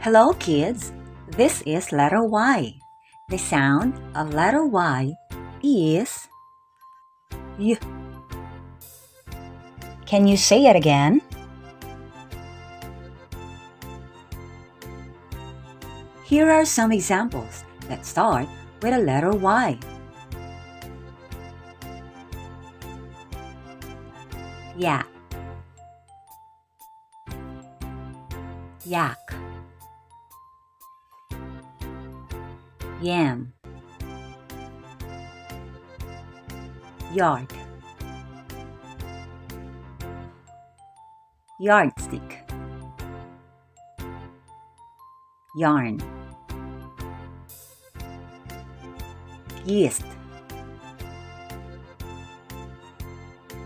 Hello kids, this is letter Y. The sound of letter Y is Y. Can you say it again? Here are some examples that start with a letter Y. Yak, yak. Yam, yard, yardstick, yarn, yeast,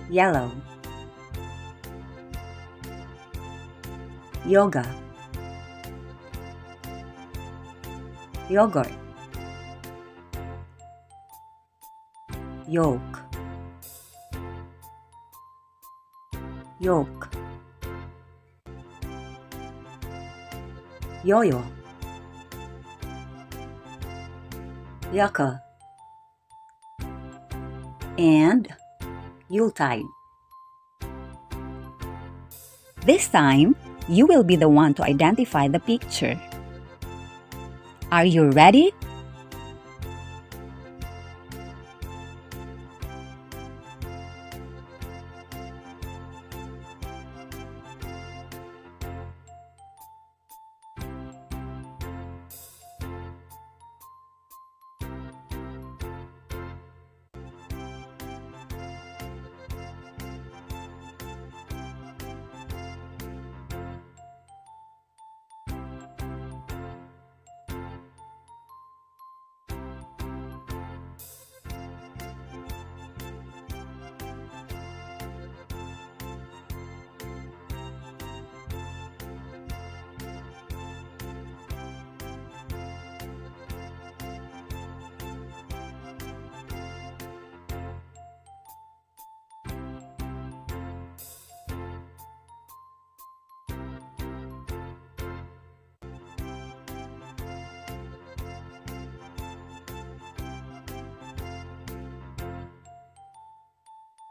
yellow, yoga, yogurt, yolk, yolk, yo-yo, yucca, and Yuletide. This time, you will be the one to identify the picture. Are you ready?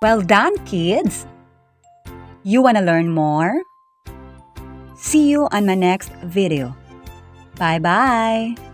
Well done, kids! You want to learn more? See you on my next video. Bye-bye!